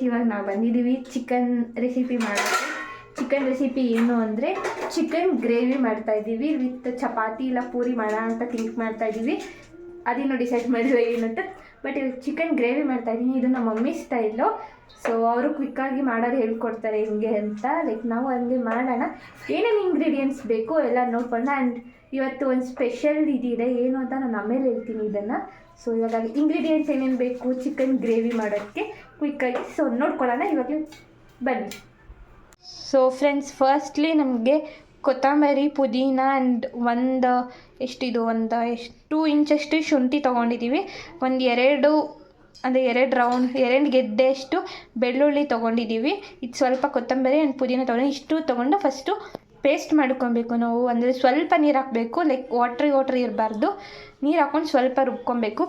ಇವಾಗ ನಾವು ಬಂದಿದ್ದೀವಿ ಚಿಕನ್ ರೆಸಿಪಿ ಮಾಡೋಕ್ಕೆ. ಚಿಕನ್ ರೆಸಿಪಿ ಏನು ಅಂದರೆ ಚಿಕನ್ ಗ್ರೇವಿ ಮಾಡ್ತಾಯಿದ್ದೀವಿ ವಿತ್ ಚಪಾತಿ ಇಲ್ಲ ಪೂರಿ ಮಾಡೋಣ ಅಂತ ಥಿಂಕ್ ಮಾಡ್ತಾಯಿದ್ದೀವಿ. ಅದಿನ್ನೂ ಡಿಸೈಡ್ ಮಾಡಿದ್ರೆ ಏನಂತ. ಬಟ್ ಇವಾಗ ಚಿಕನ್ ಗ್ರೇವಿ ಮಾಡ್ತಾಯಿದ್ದೀನಿ. ಇದು ನಮ್ಮ ಮಮ್ಮಿ ಸ್ಟೈಲು. ಸೊ ಅವರು ಕ್ವಿಕ್ಕಾಗಿ ಮಾಡೋದು ಹೇಳ್ಕೊಡ್ತಾರೆ ಹಿಂಗೆ ಅಂತ. ಲೈಕ್ ನಾವು ಹಂಗೆ ಮಾಡೋಣ. ಏನೇನು ಇಂಗ್ರೀಡಿಯೆಂಟ್ಸ್ ಬೇಕು ಎಲ್ಲ ನೋಡ್ಕೊಳ್ಳೋಣ. ಆ್ಯಂಡ್ ಇವತ್ತು ಒಂದು ಸ್ಪೆಷಲ್ ಇದಿದೆ, ಏನು ಅಂತ ನಾನು ಆಮೇಲೆ ಹೇಳ್ತೀನಿ ಇದನ್ನು. ಸೊ ಇವಾಗ ಇಂಗ್ರೀಡಿಯೆಂಟ್ಸ್ ಏನೇನು ಬೇಕು ಚಿಕನ್ ಗ್ರೇವಿ ಮಾಡೋಕ್ಕೆ ಕ್ವಿಕ್ಕಾಗಿ ಸೊ ನೋಡ್ಕೊಳ್ಳೋಣ. ಇವಾಗಲೇ ಬನ್ನಿ. ಸೊ ಫ್ರೆಂಡ್ಸ್, ಫಸ್ಟ್ಲಿ ನಮಗೆ ಕೊತ್ತಂಬರಿ, ಪುದೀನ ಆ್ಯಂಡ್ ಒಂದು 2 ಇಂಚಷ್ಟು ಶುಂಠಿ ತೊಗೊಂಡಿದ್ದೀವಿ. ಎರಡು ಗೆಡ್ಡೆಯಷ್ಟು ಬೆಳ್ಳುಳ್ಳಿ ತೊಗೊಂಡಿದ್ದೀವಿ. ಇದು ಸ್ವಲ್ಪ ಕೊತ್ತಂಬರಿ ಆ್ಯಂಡ್ ಪುದೀನ ಇಷ್ಟು ತೊಗೊಂಡು ಫಸ್ಟು ಪೇಸ್ಟ್ ಮಾಡ್ಕೊಬೇಕು ನಾವು. ಅಂದರೆ ಸ್ವಲ್ಪ ನೀರು ಹಾಕಬೇಕು, ಲೈಕ್ ವಾಟ್ರಿ ಇರಬಾರ್ದು. ನೀರು ಹಾಕ್ಕೊಂಡು ಸ್ವಲ್ಪ ರುಬ್ಕೊಬೇಕು.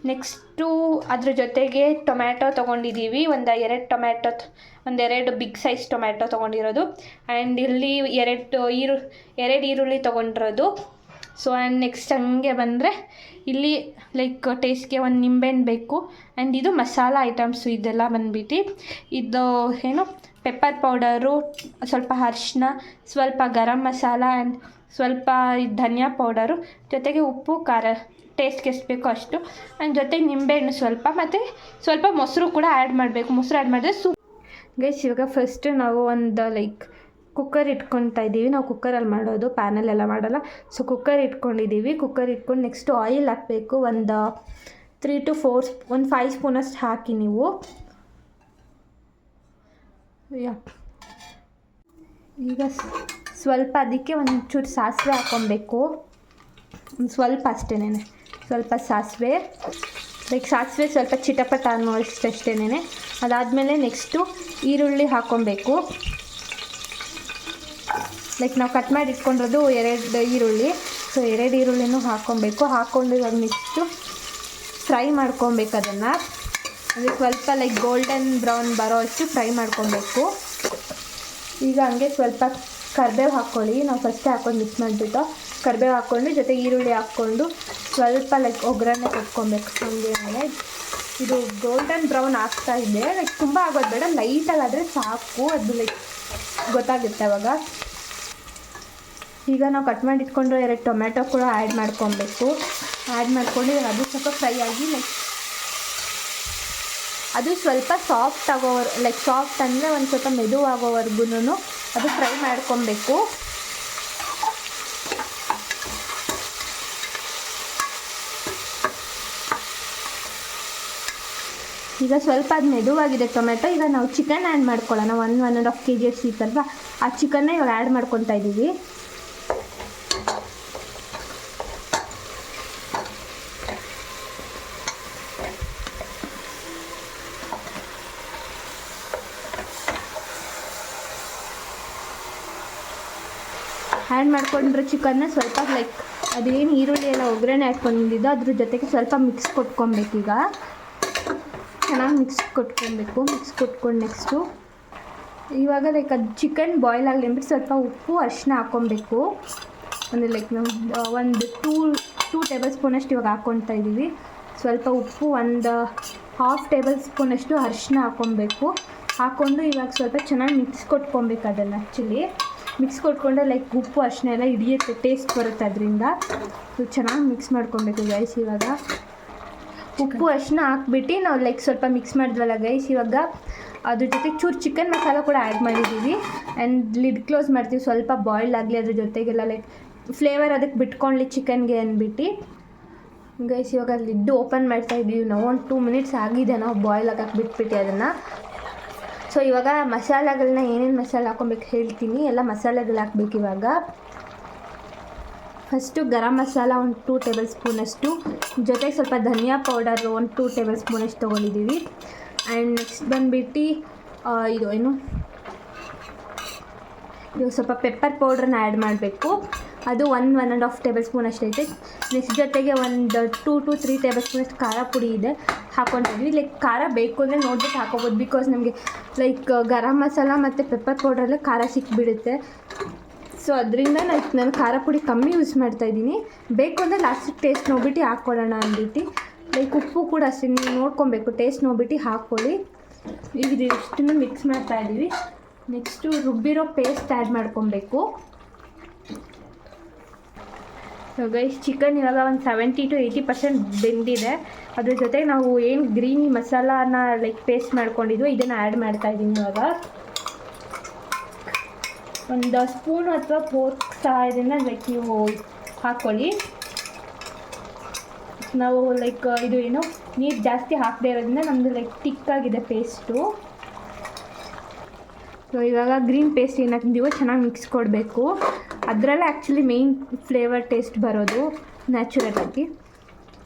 ನೆಕ್ಸ್ಟು ಅದ್ರ ಜೊತೆಗೆ ಟೊಮ್ಯಾಟೊ ತೊಗೊಂಡಿದ್ದೀವಿ. ಒಂದೆರಡು ಬಿಗ್ ಸೈಜ್ ಟೊಮ್ಯಾಟೊ ತೊಗೊಂಡಿರೋದು. ಆ್ಯಂಡ್ ಇಲ್ಲಿ ಎರಡು ಈರುಳ್ಳಿ ತೊಗೊಂಡಿರೋದು. ಸೊ ಆ್ಯಂಡ್ ನೆಕ್ಸ್ಟ್ ಹಂಗೆ ಬಂದರೆ ಇಲ್ಲಿ ಲೈಕ್ ಟೇಸ್ಟ್ಗೆ ಒಂದು ನಿಂಬೆಹಣ್ಣು ಬೇಕು. ಆ್ಯಂಡ್ ಇದು ಮಸಾಲ ಐಟಮ್ಸು ಇದೆಲ್ಲ ಬಂದ್ಬಿಟ್ಟು ಇದು ಏನು ಪೆಪ್ಪರ್ ಪೌಡರು, ಸ್ವಲ್ಪ ಅರಿಶಿನ, ಸ್ವಲ್ಪ ಗರಂ ಮಸಾಲ ಆ್ಯಂಡ್ ಸ್ವಲ್ಪ ಧನಿಯಾ ಪೌಡರು, ಜೊತೆಗೆ ಉಪ್ಪು ಖಾರ ಟೇಸ್ಟ್ಗೆ ಎಷ್ಟು ಬೇಕೋ ಅಷ್ಟು. ಆ್ಯಂಡ್ ಜೊತೆಗೆ ನಿಂಬೆಹಣ್ಣು ಸ್ವಲ್ಪ, ಮತ್ತು ಸ್ವಲ್ಪ ಮೊಸರು ಕೂಡ ಆ್ಯಡ್ ಮಾಡಬೇಕು. ಮೊಸರು ಆ್ಯಡ್ ಮಾಡಿದ್ರೆ ಗೈಸ್ ಇವಾಗ ಫಸ್ಟು ನಾವು ಒಂದು ಲೈಕ್ ಕುಕ್ಕರ್ ಇಟ್ಕೊತಾ ಇದ್ದೀವಿ. ನಾವು ಕುಕ್ಕರಲ್ಲಿ ಮಾಡೋದು, ಪ್ಯಾನಲ್ಲೆಲ್ಲ ಮಾಡೋಲ್ಲ. ಸೊ ಕುಕ್ಕರ್ ಇಟ್ಕೊಂಡಿದ್ದೀವಿ. ಕುಕ್ಕರ್ ಇಟ್ಕೊಂಡು ನೆಕ್ಸ್ಟು ಆಯಿಲ್ ಹಾಕಬೇಕು. ಒಂದು 3 to 4 ಒಂದು 5 ಸ್ಪೂನಷ್ಟು ಹಾಕಿ ನೀವು. ಈಗ ಸ್ವಲ್ಪ ಅದಕ್ಕೆ ಒಂಚೂರು ಸಾಸಿವೆ ಹಾಕ್ಕೊಬೇಕು. ಸ್ವಲ್ಪ ಅಷ್ಟೇನೆ, ಸ್ವಲ್ಪ ಸಾಸಿವೆ. ಲೈಕ್ ಸಾಸಿವೆ ಸ್ವಲ್ಪ ಚಿಟಪಟ ಅನ್ನೋ ಅಷ್ಟೇನೆ. ಅದಾದಮೇಲೆ ನೆಕ್ಸ್ಟು ಈರುಳ್ಳಿ ಹಾಕ್ಕೊಬೇಕು. ಲೈಕ್ ನಾವು ಕಟ್ ಮಾಡಿ ಇಟ್ಕೊಂಡಿರೋದು 2 ಈರುಳ್ಳಿ. ಸೊ 2 ಈರುಳ್ಳಿನೂ ಹಾಕ್ಕೊಬೇಕು. ಹಾಕ್ಕೊಂಡು ಇವಾಗ ನೆಕ್ಸ್ಟು ಫ್ರೈ ಮಾಡ್ಕೊಬೇಕು ಅದನ್ನು. ಅಂದರೆ ಸ್ವಲ್ಪ ಲೈಕ್ ಗೋಲ್ಡನ್ ಬ್ರೌನ್ ಬರೋ ಅಷ್ಟು ಫ್ರೈ ಮಾಡ್ಕೊಬೇಕು. ಈಗ ಹಂಗೆ ಸ್ವಲ್ಪ ಕರಿಬೇವು ಹಾಕ್ಕೊಳ್ಳಿ. ನಾವು ಫಸ್ಟೇ ಹಾಕ್ಕೊಂಡು ಮಿಕ್ಸ್ ಮಾಡಿಬಿಟ್ಟು ಕರಿಬೇವು ಹಾಕ್ಕೊಂಡು ಜೊತೆಗೆ ಈರುಳ್ಳಿ ಹಾಕ್ಕೊಂಡು ಸ್ವಲ್ಪ ಲೈಕ್ ಒಗ್ಗರಣೆ ಕೊಟ್ಕೊಬೇಕು. ಹಂಗೆ ಇದು ಗೋಲ್ಡನ್ ಬ್ರೌನ್ ಆಗ್ತಾ ಇದೆ. ಲೈಕ್ ತುಂಬ ಆಗೋದು ಬೇಡ, ಲೈಟಾಗಿ ಆದರೆ ಸಾಕು. ಅದು ಲೈಕ್ ಗೊತ್ತಾಗುತ್ತೆ ಅವಾಗ. ಈಗ ನಾವು ಕಟ್ ಮಾಡಿ ಇಟ್ಕೊಂಡು 2 ಟೊಮ್ಯಾಟೊ ಕೂಡ ಆ್ಯಡ್ ಮಾಡ್ಕೊಬೇಕು. ಆ್ಯಡ್ ಮಾಡ್ಕೊಂಡು ಅದು ಸ್ವಲ್ಪ ಫ್ರೈ ಆಗಿ ಅದು ಸ್ವಲ್ಪ ಸಾಫ್ಟ್ ಆಗೋವರೆಗೂ, ಲೈಕ್ ಸಾಫ್ಟ್ ಅಂದರೆ ಒಂದು ಸ್ವಲ್ಪ ಮೆದುವಾಗೋವರೆಗೂ ಅದು ಫ್ರೈ ಮಾಡ್ಕೊಬೇಕು. ಈಗ ಸ್ವಲ್ಪ ಅದು ಮೆದುವಾಗಿದೆ ಟೊಮೆಟೊ. ಈಗ ನಾವು ಚಿಕನ್ ಆ್ಯಡ್ ಮಾಡ್ಕೊಳ್ಳೋಣ. 1.5 kg ಅಷ್ಟು ಇತ್ತಲ್ವ, ಆ ಚಿಕನ್ನ ಇವಾಗ ಆ್ಯಡ್ ಮಾಡ್ಕೊತಾ ಇದ್ದೀವಿ. ಆ್ಯಡ್ ಮಾಡಿಕೊಂಡ್ರೆ ಚಿಕನ್ನ ಸ್ವಲ್ಪ ಲೈಕ್ ಅದೇನು ಈರುಳ್ಳಿ ಎಲ್ಲ ಒಗ್ಗರಣೆ ಹಾಕ್ಕೊಂಡಿದ್ದು ಅದ್ರ ಜೊತೆಗೆ ಸ್ವಲ್ಪ ಮಿಕ್ಸ್ ಕೊಟ್ಕೊಬೇಕು. ಈಗ ಚೆನ್ನಾಗಿ ಮಿಕ್ಸ್ ಕೊಟ್ಕೊಂಡು ನೆಕ್ಸ್ಟು ಇವಾಗ ಲೈಕ್ ಅದು ಚಿಕನ್ ಬಾಯ್ಲ್ ಆಗಲಿ ಅಂದ್ಬಿಟ್ಟು ಸ್ವಲ್ಪ ಉಪ್ಪು ಅರಿಶಿನ ಹಾಕ್ಕೊಬೇಕು. ಅಂದರೆ ಲೈಕ್ ನಾವು ಒಂದು 2 ಟೇಬಲ್ ಸ್ಪೂನಷ್ಟು ಇವಾಗ ಹಾಕ್ಕೊತಾ ಇದ್ದೀವಿ. ಸ್ವಲ್ಪ ಉಪ್ಪು, ಒಂದು 1/2 ಟೇಬಲ್ ಸ್ಪೂನಷ್ಟು ಅರಿಶಿನ ಹಾಕ್ಕೊಬೇಕು. ಹಾಕ್ಕೊಂಡು ಇವಾಗ ಸ್ವಲ್ಪ ಚೆನ್ನಾಗಿ ಮಿಕ್ಸ್ ಕೊಟ್ಕೊಬೇಕು. ಅದನ್ನು ಆ್ಯಕ್ಚುಲಿ ಮಿಕ್ಸ್ ಕೊಟ್ಕೊಂಡ್ರೆ ಲೈಕ್ ಉಪ್ಪು ಅರಿಶಿನ ಎಲ್ಲ ಹಿಡಿಯುತ್ತೆ, ಟೇಸ್ಟ್ ಬರುತ್ತೆ ಅದರಿಂದ. ಚೆನ್ನಾಗಿ ಮಿಕ್ಸ್ ಮಾಡ್ಕೊಬೇಕು ಗೈಸ್. ಇವಾಗ ಉಪ್ಪು ಅರಿಶಿನ ಹಾಕ್ಬಿಟ್ಟು ನಾವು ಲೈಕ್ ಸ್ವಲ್ಪ ಮಿಕ್ಸ್ ಮಾಡಿದ್ವಲ್ಲ ಗೈಸ್, ಇವಾಗ ಅದ್ರ ಜೊತೆ ಚೂರು ಚಿಕನ್ ಮಸಾಲ ಕೂಡ ಆ್ಯಡ್ ಮಾಡಿದ್ದೀವಿ. ಆ್ಯಂಡ್ ಲಿಡ್ ಕ್ಲೋಸ್ ಮಾಡ್ತೀವಿ, ಸ್ವಲ್ಪ ಬಾಯ್ಲ್ ಆಗಲಿ ಅದ್ರ ಜೊತೆಗೆಲ್ಲ ಲೈಕ್ ಫ್ಲೇವರ್ ಅದಕ್ಕೆ ಬಿಟ್ಕೊಳ್ಳಿ ಚಿಕನ್ಗೆ ಅಂದ್ಬಿಟ್ಟು. ಗೈಸ್ ಇವಾಗ ಲಿಡ್ ಓಪನ್ ಮಾಡ್ತಾಯಿದ್ದೀವಿ ನಾವು. ಒಂದು 2 ಮಿನಿಟ್ಸ್ ಆಗಿದೆ ನಾವು ಬಾಯ್ಲ್ ಆಗಕ್ಕೆ ಬಿಟ್ಬಿಟ್ಟು ಅದನ್ನು. ಸೊ ಇವಾಗ ಮಸಾಲೆಗಳನ್ನ ಏನೇನು ಮಸಾಲೆ ಹಾಕ್ಕೊಬೇಕು ಹೇಳ್ತೀನಿ. ಎಲ್ಲ ಮಸಾಲೆಗಳು ಹಾಕ್ಬೇಕು ಇವಾಗ. ಫಸ್ಟು ಗರಂ ಮಸಾಲ ಒಂದು 2 ಟೇಬಲ್ ಸ್ಪೂನಷ್ಟು, ಜೊತೆಗೆ ಸ್ವಲ್ಪ ಧನಿಯಾ ಪೌಡರ್ ಒಂದು 2 ಟೇಬಲ್ ಸ್ಪೂನಷ್ಟು ತೊಗೊಂಡಿದ್ದೀವಿ. ಆ್ಯಂಡ್ ನೆಕ್ಸ್ಟ್ ಬಂದುಬಿಟ್ಟು ಇವಾಗ ಸ್ವಲ್ಪ ಪೆಪ್ಪರ್ ಪೌಡ್ರನ್ನ ಆ್ಯಡ್ ಮಾಡಬೇಕು. ಅದು 1.5 ಟೇಬಲ್ ಸ್ಪೂನ್ ಅಷ್ಟೈತೆ. ನೆಕ್ಸ್ಟ್ ಜೊತೆಗೆ ಒಂದು 2 to 3 ಟೇಬಲ್ ಸ್ಪೂನಷ್ಟು ಖಾರ ಪುಡಿ ಇದೆ ಹಾಕ್ಕೊತಿದ್ವಿ. ಲೈಕ್ ಖಾರ ಬೇಕು ಅಂದರೆ ನೋಡ್ಬಿಟ್ಟು ಹಾಕೋಬೋದು. ಬಿಕಾಸ್ ನಮಗೆ ಲೈಕ್ ಗರಂ ಮಸಾಲ ಮತ್ತು ಪೆಪ್ಪರ್ ಪೌಡ್ರಲ್ಲೇ ಖಾರ ಸಿಕ್ಬಿಡುತ್ತೆ. ಸೊ ಅದರಿಂದ ನಾನು ಖಾರ ಪುಡಿ ಕಮ್ಮಿ ಯೂಸ್ ಮಾಡ್ತಾಯಿದ್ದೀನಿ. ಬೇಕು ಅಂದರೆ ಲಾಸ್ಟಿಗೆ ಟೇಸ್ಟ್ ನೋಡ್ಬಿಟ್ಟು ಹಾಕ್ಕೊಳ್ಳೋಣ ಅಂದ್ಬಿಟ್ಟು. ಲೈಕ್ ಉಪ್ಪು ಕೂಡ ಅಷ್ಟೇ ನೀವು ನೋಡ್ಕೊಬೇಕು, ಟೇಸ್ಟ್ ನೋಡ್ಬಿಟ್ಟು ಹಾಕ್ಕೊಳ್ಳಿ. ಈಗ ಇಷ್ಟನ್ನು ಮಿಕ್ಸ್ ಮಾಡ್ತಾ ಇದ್ದೀವಿ. ನೆಕ್ಸ್ಟು ರುಬ್ಬಿರೋ ಪೇಸ್ಟ್ ಆ್ಯಡ್ ಮಾಡ್ಕೊಬೇಕು. ಸೊ ಗೈಸ್, ಚಿಕನ್ ಇವಾಗ ಒಂದು 70 to 80% ಬೆಂದಿದೆ. ಅದ್ರ ಜೊತೆಗೆ ನಾವು ಏನು ಗ್ರೀನ್ ಮಸಾಲಾನ ಲೈಕ್ ಪೇಸ್ಟ್ ಮಾಡ್ಕೊಂಡಿದ್ವು ಇದನ್ನು ಆ್ಯಡ್ ಮಾಡ್ತಾಯಿದ್ದೀನಿ. ಇವಾಗ ಒಂದು ಸ್ಪೂನ್ ಅಥವಾ ಫೋರ್ಕ್ ಸಹಾಯದಿಂದ ಲೈಕ್ ನೀವು ಹಾಕ್ಕೊಳ್ಳಿ. ನಾವು ಲೈಕ್ ಇದು ಏನು ನೀರು ಜಾಸ್ತಿ ಹಾಕದೇ ಇರೋದ್ರಿಂದ ನಮ್ಮದು ಲೈಕ್ ತಿಕ್ಕಾಗಿದೆ ಪೇಸ್ಟು. ಸೊ ಇವಾಗ ಗ್ರೀನ್ ಪೇಸ್ಟ್ ಏನು ಹಾಕಿದ್ದೀವೋ ಚೆನ್ನಾಗಿ ಮಿಕ್ಸ್ ಕೊಡಬೇಕು. ಅದರಲ್ಲೇ ಆ್ಯಕ್ಚುಲಿ ಮೇಯ್ನ್ ಫ್ಲೇವರ್ ಟೇಸ್ಟ್ ಬರೋದು ನ್ಯಾಚುರಲಾಗಿ.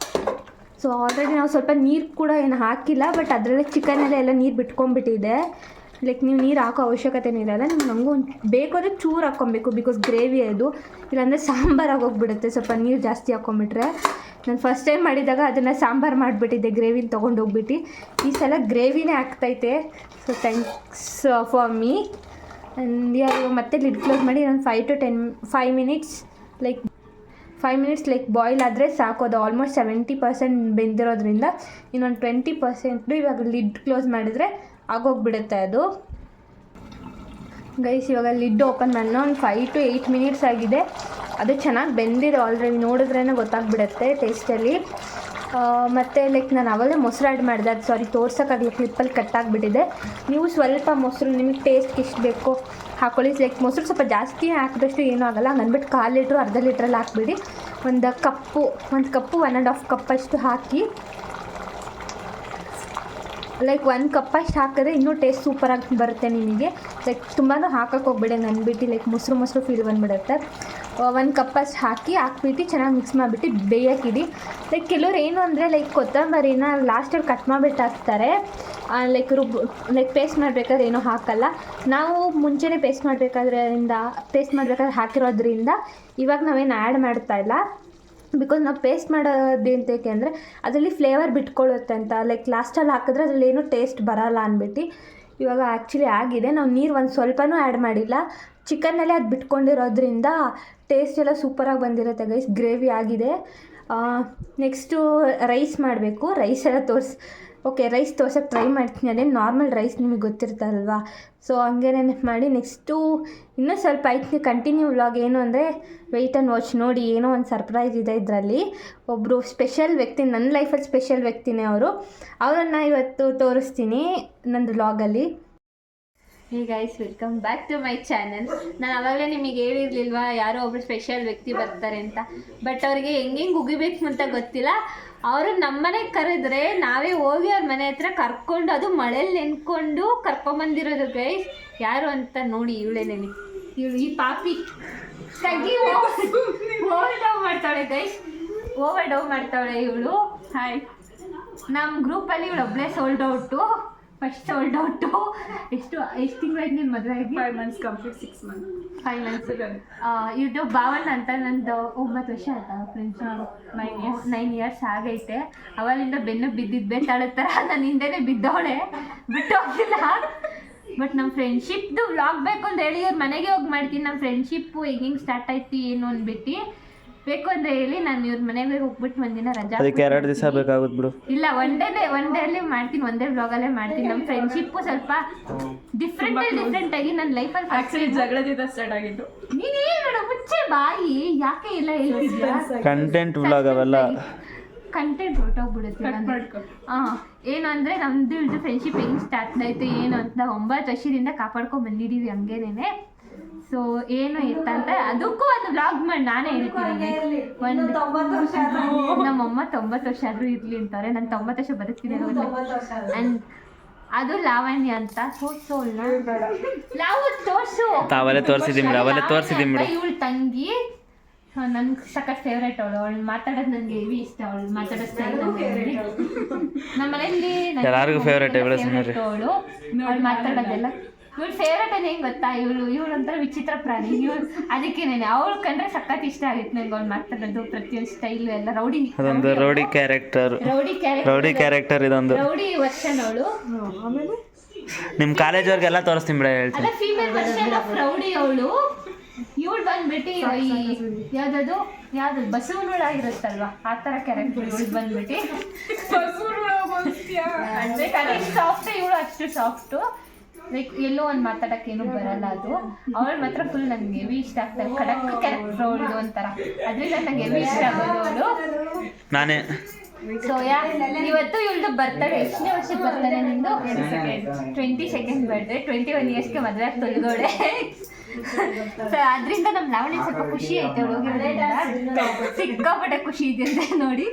ಸೊ ಆಲ್ರೆಡಿ ನಾವು ಸ್ವಲ್ಪ ನೀರು ಕೂಡ ಏನು ಹಾಕಿಲ್ಲ, ಬಟ್ ಅದರಲ್ಲೇ ಚಿಕನಲ್ಲೇ ಎಲ್ಲ ನೀರು ಬಿಟ್ಕೊಂಡ್ಬಿಟ್ಟಿದೆ. ಲೈಕ್ ನೀವು ನೀರು ಹಾಕೋ ಅವಶ್ಯಕತೆನೇ ಇರಲ್ಲ. ನಿಮ್ಗೆ ಹಂಗೂ ಬೇಕಾದ್ರೆ ಚೂರು ಹಾಕ್ಕೊಬೇಕು, ಬಿಕಾಸ್ ಗ್ರೇವಿ ಅದು, ಇಲ್ಲಾಂದರೆ ಸಾಂಬಾರು ಆಗೋಗ್ಬಿಡುತ್ತೆ ಸ್ವಲ್ಪ ನೀರು ಜಾಸ್ತಿ ಹಾಕ್ಕೊಂಬಿಟ್ರೆ. ನಾನು ಫಸ್ಟ್ ಟೈಮ್ ಮಾಡಿದಾಗ ಅದನ್ನು ಸಾಂಬಾರು ಮಾಡಿಬಿಟ್ಟಿದ್ದೆ, ಗ್ರೇವಿನ ತೊಗೊಂಡೋಗ್ಬಿಟ್ಟು. ಈ ಸಲ ಗ್ರೇವಿನೇ ಆಗ್ತೈತೆ. So thanks for me. And ಇವಾಗ ಮತ್ತೆ ಲಿಡ್ ಕ್ಲೋಸ್ ಮಾಡಿ ನಾನು 5 ಮಿನಿಟ್ಸ್ ಲೈಕ್ ಬಾಯ್ಲ್ ಆದರೆ ಸಾಕು. ಅದು ಆಲ್ಮೋಸ್ಟ್ 70% ಬೆಂದಿರೋದ್ರಿಂದ ಇನ್ನೊಂದು 20% ಇವಾಗ ಲಿಡ್ ಕ್ಲೋಸ್ ಮಾಡಿದರೆ ಆಗೋಗ್ಬಿಡುತ್ತೆ ಅದು. ಗೈಸ್, ಇವಾಗ ಲಿಡ್ ಓಪನ್ ಮಾಡೋಣ. ಒಂದು 5 to 8 ಮಿನಿಟ್ಸ್ ಆಗಿದೆ. ಅದು ಚೆನ್ನಾಗಿ ಬೆಂದಿದೆ ಆಲ್ರೆಡಿ, ನೋಡಿದ್ರೇ ಗೊತ್ತಾಗ್ಬಿಡುತ್ತೆ ಟೇಸ್ಟಲ್ಲಿ. ಮತ್ತು ಲೈಕ್ ನಾನು ಅವಾಗಲೇ ಮೊಸರು ಆ್ಯಡ್ ಮಾಡಿದೆ, ಅದು ಸಾರಿ ತೋರ್ಸೋಕ್ಕಾಗಲಿ, ಕ್ಲಿಪ್ಪಲ್ಲಿ ಕಟ್ಟಾಗಿಬಿಟ್ಟಿದೆ. ನೀವು ಸ್ವಲ್ಪ ಮೊಸರು ನಿಮಗೆ ಟೇಸ್ಟ್ಗೆ ಎಷ್ಟು ಬೇಕೋ ಹಾಕ್ಕೊಳ್ಳಿ. ಲೈಕ್ ಮೊಸರು ಸ್ವಲ್ಪ ಜಾಸ್ತಿ ಹಾಕಿದಷ್ಟು ಏನೂ ಆಗೋಲ್ಲ. ಹಂಗೆ ಅಂದ್ಬಿಟ್ಟು 1/4 ಲೀಟ್ರು ಅರ್ಧ ಲೀಟ್ರಲ್ಲಿ ಹಾಕ್ಬಿಡಿ. ಒಂದು ಕಪ್ಪು 1.5 ಕಪ್ ಅಷ್ಟು ಹಾಕಿ, ಲೈಕ್ 1 ಕಪ್ ಅಷ್ಟು ಹಾಕಿದ್ರೆ ಇನ್ನೂ ಟೇಸ್ಟ್ ಸೂಪರಾಗಿ ಬರುತ್ತೆ ನಿಮಗೆ. ಲೈಕ್ ತುಂಬಾ ಹಾಕೋಕ್ಕೆ ಹೋಗ್ಬೇಡಿ, ಹಂಗೆ ಅಂದ್ಬಿಟ್ಟು ಲೈಕ್ ಮೊಸರು ಫೀಲ್ ಬಂದುಬಿಡುತ್ತೆ. 1 ಕಪ್ ಅಷ್ಟು ಹಾಕ್ಬಿಟ್ಟು ಚೆನ್ನಾಗಿ ಮಿಕ್ಸ್ ಮಾಡಿಬಿಟ್ಟು ಬೇಯೋಕ್ಕಿಡಿ. ಲೈಕ್ ಕೆಲವ್ರು ಏನು ಅಂದರೆ ಲೈಕ್ ಕೊತ್ತಂಬರಿನ ಲಾಸ್ಟಲ್ಲಿ ಕಟ್ ಮಾಡಿಬಿಟ್ಟು ಹಾಕ್ತಾರೆ. ಲೈಕ್ ಪೇಸ್ಟ್ ಮಾಡಬೇಕಾದ್ರೆ ಏನೂ ಹಾಕಲ್ಲ. ನಾವು ಮುಂಚೆನೇ ಪೇಸ್ಟ್ ಮಾಡಬೇಕಾದ್ರೆ ಹಾಕಿರೋದ್ರಿಂದ ಇವಾಗ ನಾವೇನು ಆ್ಯಡ್ ಮಾಡ್ತಾಯಿಲ್ಲ. ಬಿಕಾಸ್ ನಾವು ಪೇಸ್ಟ್ ಮಾಡೋದು ಅಂತೇಕೆ ಅಂದರೆ ಅದರಲ್ಲಿ ಫ್ಲೇವರ್ ಬಿಟ್ಕೊಳ್ಳುತ್ತೆ ಅಂತ. ಲೈಕ್ ಲಾಸ್ಟಲ್ಲಿ ಹಾಕಿದ್ರೆ ಅದರಲ್ಲಿ ಏನೂ ಟೇಸ್ಟ್ ಬರೋಲ್ಲ ಅಂದ್ಬಿಟ್ಟು ಇವಾಗ ಆ್ಯಕ್ಚುಲಿ ಆಗಿದೆ. ನಾವು ನೀರು ಒಂದು ಸ್ವಲ್ಪನೂ ಆ್ಯಡ್ ಮಾಡಿಲ್ಲ. ಚಿಕನ್ನಲ್ಲೇ ಅದು ಬಿಟ್ಕೊಂಡಿರೋದ್ರಿಂದ ಟೇಸ್ಟ್ ಎಲ್ಲ ಸೂಪರಾಗಿ ಬಂದಿರುತ್ತೆ ಗೈಸ್. ಗ್ರೇವಿ ಆಗಿದೆ. ನೆಕ್ಸ್ಟು ರೈಸ್ ಮಾಡಬೇಕು. ರೈಸ್ ತೋರ್ಸೋಕ್ಕೆ ಟ್ರೈ ಮಾಡ್ತೀನಿ. ಅದೇನು ನಾರ್ಮಲ್ ರೈಸ್ ನಿಮಗೆ ಗೊತ್ತಿರ್ತಲ್ವಾ, ಸೊ ಹಂಗೇನೆ ಮಾಡಿ. ನೆಕ್ಸ್ಟು ಇನ್ನೂ ಸ್ವಲ್ಪ ಐತೆ ಕಂಟಿನ್ಯೂ ವ್ಲಾಗ್. ಏನು ಅಂದರೆ ವೆಯ್ಟ್ ಆ್ಯಂಡ್ ವಾಚ್ ನೋಡಿ, ಏನೋ ಒಂದು ಸರ್ಪ್ರೈಸ್ ಇದೆ ಇದರಲ್ಲಿ. ಒಬ್ಬರು ಸ್ಪೆಷಲ್ ವ್ಯಕ್ತಿ, ನನ್ನ ಲೈಫಲ್ಲಿ ಸ್ಪೆಷಲ್ ವ್ಯಕ್ತಿನೇ ಅವರನ್ನು ಇವತ್ತು ತೋರಿಸ್ತೀನಿ ನನ್ನ ವ್ಲಾಗಲ್ಲಿ. Hey guys, welcome back to my channel. ನಾನು ಆವಾಗಲೇ ನಿಮಗೆ ಹೇಳಿರಲಿಲ್ವಾ ಯಾರೋ ಒಬ್ಬರು ಸ್ಪೆಷಲ್ ವ್ಯಕ್ತಿ ಬರ್ತಾರೆ ಅಂತ. ಬಟ್ ಅವರಿಗೆ ಹೆಂಗೆ ಉಗಿಬೇಕು ಅಂತ ಗೊತ್ತಿಲ್ಲ. ಅವರು ನಮ್ಮನೆಗೆ ಕರೆದ್ರೆ ನಾವೇ ಹೋಗಿ ಅವ್ರ ಮನೆ ಹತ್ರ ಕರ್ಕೊಂಡು, ಅದು ಮಳೇಲಿ ನೆನ್ಕೊಂಡು ಕರ್ಕೊಂಬಂದಿರೋದು ಗೈಸ್. ಯಾರು ಅಂತ ನೋಡಿ, ಇವಳೇನೇನೆ ಇವಳು, ಈ ಪಾಪಿ ತಗ್ಗಿ ಓವರ್ ಡೌ ಮಾಡ್ತಾಳೆ ಗೈಸ್, ಓವರ್ ಡೌ ಮಾಡ್ತಾಳೆ ಇವಳು. ಹಾಯ್, ನಮ್ಮ ಗ್ರೂಪಲ್ಲಿ ಇವಳು ಒಬ್ಬಳೇ sold out, first sold out. ಎಷ್ಟು ತಿಂಗಳಾಯ್ತು ನಿಮ್ಮ ಮದುವೆ ಆಗಿ? 5 months ಕಂಪ್ಲೀಟ್, 6 months 5 months. ಇದು ಭಾವನ್ ಅಂತ ನಂದು 9 ವರ್ಷ ಆಯ್ತಾ ಫ್ರೆಂಡ್ಸ್, 9 years ಆಗೈತೆ. ಅವಳಿಂದ ಬೆನ್ನು ಬಿದ್ದಾಳೆ ಥರ ನಾನು ಹಿಂದೆನೇ ಬಿದ್ದವಳೆ, ಬಿಟ್ಟು ಹೋಗಿಲ್ಲ. ಬಟ್ ನಮ್ಮ ಫ್ರೆಂಡ್ಶಿಪ್ದು ವ್ಲಾಗ್ ಬೇಕು ಅಂತ ಹೇಳಿ ಅವ್ರ ಮನೆಗೆ ಹೋಗಿ ಮಾಡ್ತೀನಿ. ನಮ್ಮ ಫ್ರೆಂಡ್ಶಿಪ್ಪು ಹೆಂಗೆ ಸ್ಟಾರ್ಟ್ ಆಯ್ತು ಏನು ಅಂದ್ಬಿಟ್ಟು ಬೇಕು ಅಂತ ಹೇಳಿ ನಾನು ಇವ್ರ ಮನೆಗೆ ಹೋಗ್ಬಿಟ್ಟು ಒಂದಿನ ರಜಾ. ಅದಕ್ಕೆ 2 ದಿವಸ ಬೇಕಾಗುತ್ತೆ ಬಿಡು. ಇಲ್ಲ, ಒನ್ ಡೇಲಿ ಮಾಡ್ತೀನಿ, ಒಂದೇ ವ್ಲಾಗಲ್ಲೇ ಮಾಡ್ತೀನಿ. ನಮ್ಮ ಫ್ರೆಂಡ್ಶಿಪ್ಪು ಸ್ವಲ್ಪ ಡಿಫ್ರೆಂಟ್ ಆಗಿ ನನ್ನ ಲೈಫಲ್ಲಿ ಆಕ್ಚುಲಿ ಜಗಳದಿಂದ ಸ್ಟಾರ್ಟ್ ಆಗಿದ್ದು. ನೀನೇನು ಮುಚ್ಚೆ ಬಾಯಿ, ಯಾಕೆ ಇಲ್ಲ ಹೇಳ್ತಿದ್ಯಾ? ಕಂಟೆಂಟ್ ವ್ಲಾಗ್ ಅವೆಲ್ಲ ಕಂಟೆಂಟ್ ಹೊರಟೋಗ್ಬಿಡುತ್ತೆ. ಏನು ಅಂದರೆ ನಮ್ಮದು ಇದು ಫ್ರೆಂಡ್ಶಿಪ್ ಹೆಂಗೆ ಸ್ಟಾರ್ಟ್ ಆಯಿತು ಏನು ಅಂತ 9 ವರ್ಷದಿಂದ ಕಾಪಾಡ್ಕೊಂಡು ಬಂದಿದ್ದೀವಿ ಹಂಗೇನೆ. ಸೊ ಏನು ಇತ್ತಂತ ಅದಕ್ಕೂ ಒಂದು ವ್ಲಾಗ್ ಮಾಡಿ ನಾನೇ ಹೇಳ್ತೀನಿ. ನಮ್ಮಮ್ಮ 90 ವರ್ಷ ಆದರೂ ಇರಲಿ ಅಂತಾರೆ. ನಾನು 90 ವರ್ಷ ಬದುಕ್ತೀನಿ. ಆ್ಯಂಡ್ ಅದು ಲಾವಣ್ಯ ಅಂತ ತೋರ್ಸು, ಅವಲೇ ತೋರಿಸಿದ್ದೀನಿ. ಇವಳು ತಂಗಿ ನನ್ಗೆ ಸಖತ್ ಫೇವ್ರೇಟ್. ಅವಳು ಮಾತಾಡೋದು ನನಗೆ ಹೆವಿ ಇಷ್ಟ. ಅವಳು ಮಾತಾಡೋ ಸ್ಟೈಲ್ ನಮ್ಮ ಮನೆಯಲ್ಲಿ ಎಲ್ಲರಿಗೂ ಫೇವ್ರೇಟ್. ಅವಳು ಮಾತಾಡೋದೆಲ್ಲ ಇವಳು ಫೇವ್ರೇಟ್ ಅಂತ ಹೆಂಗೆ ಗೊತ್ತಾ? ಇವಳು ಒಂಥರ ವಿಚಿತ್ರ ಪ್ರಾಣಿ. ಅದಕ್ಕೇನೆ ಅವಳು ಕಂಡ್ರೆ ಸಖತ್ ಇಷ್ಟ ಆಗಿತ್ತು ನನಗೆ. ಅವ್ಳು ಮಾತಾಡೋದು ಪ್ರತಿಯೊಂದು ಸ್ಟೈಲು ಎಲ್ಲ ರೌಡಿ ಕ್ಯಾರೆಕ್ಟರ್ ಇದೊಂದು ರೌಡಿ ವರ್ಷನ್ ಅವಳು. ನಿಮ್ಮ ಕಾಲೇಜವ್ರಿಗೆಲ್ಲ ತೋರಿಸ್ತೀನಿ ಬಿಡ, ಹೇಳ್ತೀನಿ. ಅಲ್ಲ, ಫೀಮೇಲ್ ವರ್ಷನ್ ಆಫ್ ರೌಡಿ ಅವಳು. ಇವಳು ಬಂದ್ಬಿಟ್ಟು ಯಾವ್ದು ಬಸವನೊಳಾಗಿರುತ್ತಲ್ವಾ ಆ ಥರ ಕ್ಯಾರೆಕ್ಟರ್. ಇವಳು ಬಂದ್ಬಿಟ್ಟು ಸಾಫ್ಟ್, ಇವಳು ಅಷ್ಟು ಸಾಫ್ಟು. ಲೈಕ್ ಎಲ್ಲೋ ಒಂದು ಮಾತಾಡಕ್ಕೆ ಏನೂ ಬರಲ್ಲ ಅದು. ಅವಳು ಮಾತ್ರ ಫುಲ್ ನನಗೆ ಹೆವಿ ಇಷ್ಟ ಆಗ್ತಾರೆ. ಖಡಕ್ ಕ್ಯಾರೆಕ್ಟರ್ ಅವಳು ಒಂಥರ, ಅದರಿಂದ ನಂಗೆ ಹೆವಿ ಇಷ್ಟ ಆಗೋದು ಅವಳು. ನಾನೇ ಸೋಯಾ, ಇವತ್ತು ಇವಳ್ದು ಬರ್ತಡೆ. ಎಷ್ಟನೇ ವರ್ಷಕ್ಕೆ ಬರ್ತಾರೆ ನಿಂದು? 22nd birthday. 21 ಇಯರ್ಸ್ಗೆ ಮದುವೆ ಆಗಿ ತೊಲಗೋಡೆ. ಸೊ ಅದರಿಂದ ನಮ್ಮ ಲಾವಣಿ ಸ್ವಲ್ಪ ಖುಷಿ ಐತೆ. ಹೋಗಿರೋದ್ರಿಂದ ಸಿಕ್ಕಾಪಟ್ಟೆ ಖುಷಿ ಇದೆ ಅಂತ ನೋಡಿ.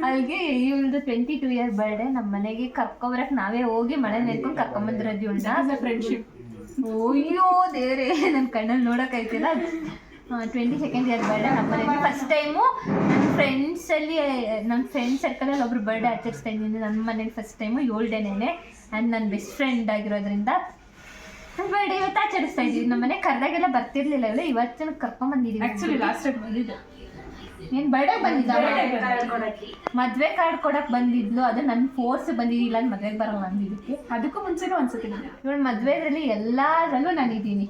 ಅಲ್ಲಿಗೆ ಇವಳ್ದು 22 ಇಯರ್ ಬರ್ಡೇ. ನಮ್ಮ ಮನೆಗೆ ಕರ್ಕೊಬರಕ್ಕೆ ನಾವೇ ಹೋಗಿ ಮಳೆ ನೆನ್ಕೊಂಡು ಕರ್ಕೊಂಬಂದಿರೋದು ಇವಳನ್ನ. ಫ್ರೆಂಡ್ಶಿಪ್. ಅಯ್ಯೋ ದೇವ್ರೆ, ನನ್ನ ಕಣ್ಣಲ್ಲಿ ನೋಡೋಕ್ಕಾಯ್ತಿಲ್ಲ. 22nd ಇಯರ್ ಬರ್ಡೇ ನಮ್ಮ ಮನೆಗೆ ಫಸ್ಟ್ ಟೈಮು. ನನ್ನ ಫ್ರೆಂಡ್ ಸರ್ಕಲಲ್ಲಿ ಒಬ್ರು ಬರ್ಡೇ ಆಚರಿಸ್ತಾ ಇದ್ದೀನಿ ನಮ್ಮ ಮನೇಲಿ ಫಸ್ಟ್ ಟೈಮು. 7 ಡೇನೇ. ಆ್ಯಂಡ್ ನನ್ನ ಬೆಸ್ಟ್ ಫ್ರೆಂಡ್ ಆಗಿರೋದ್ರಿಂದ ಬರ್ಡೇ ಇವತ್ತು ಆಚರಿಸ್ತಾ ಇದ್ದೀವಿ. ನಮ್ಮ ಮನೆ ಕರೆದಾಗೆಲ್ಲ ಬರ್ತಿರ್ಲಿಲ್ಲ. ಇವಳು ಇವತ್ತು ಕರ್ಕೊಂಬಂದಿದ್ದೀವಿ. ಆ್ಯಕ್ಚುಲಿ ಲಾಸ್ಟ್ ಟೈಮ್ ಬಂದಿದ್ದೆ. ಏನು ಬರ್ಡೇ ಬಂದಿದ್ದ? ಮದುವೆ ಕಾರ್ಡ್ ಕೊಡಕ್ಕೆ ಬಂದಿದ್ಲು. ಅದು ನನ್ನ ಫೋರ್ಸ್ ಬಂದಿದ್ದಿಲ್ಲ, ನಾನು ಮದುವೆಗೆ ಬರೋ ಬಂದಿದ್ದಕ್ಕೆ. ಅದಕ್ಕೂ ಮುಂಚೆನೂ ಅನ್ಸುತ್ತೆ ಇವಳು ಮದುವೆದ್ರಲ್ಲಿ ಎಲ್ಲದರಲ್ಲೂ ನಾನಿದ್ದೀನಿ.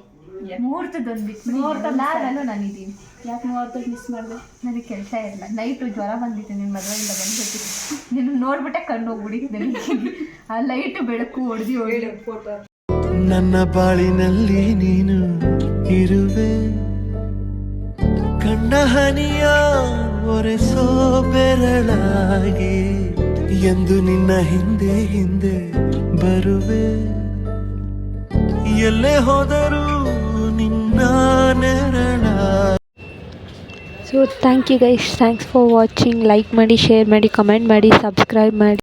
ಮುಹೂರ್ತದಲ್ಲೂ ನಾನಿದ್ದೀನಿ. ಯಾಕೆ 30 ಮಿಸ್ ಮಾಡಿದೆ? ನನಗೆ ಕೆಲಸ ಇರಲ್ಲ. ನೈಟು ಜ್ವರ ಬಂದಿತ್ತು, ನಿನ್ನ ಮದುವೆಯಿಂದ ಬಂದ್ಬಿಟ್ಟು ನಿನ್ನ ನೋಡ್ಬಿಟ್ಟೆ ಕಣ್ಣು ಹೋಗ್ಬಿಡಿ ನನಗೆ. ಆ ಲೈಟು ಬೆಳಕು ಹೊಡೆದು ಫೋಟೋ. ನನ್ನ ಬಾಳಿನಲ್ಲಿ ನೀನು ಇರುವೆ, ಕಣ್ಣ ಹನಿಯ ಒರೆಸೋ ಬೆರಳಾಗಿ ಎಂದು ನಿನ್ನ ಹಿಂದೆ ಹಿಂದೆ ಬರುವೆ. ಎಲ್ಲೇ ಹೋದರೂ ನಿನ್ನ ನೆರಳ. So thank you guys, thanks for watching. Like ಮಾಡಿ, ಶೇರ್ ಮಾಡಿ, ಕಮೆಂಟ್ ಮಾಡಿ, ಸಬ್ಸ್ಕ್ರೈಬ್ ಮಾಡಿ.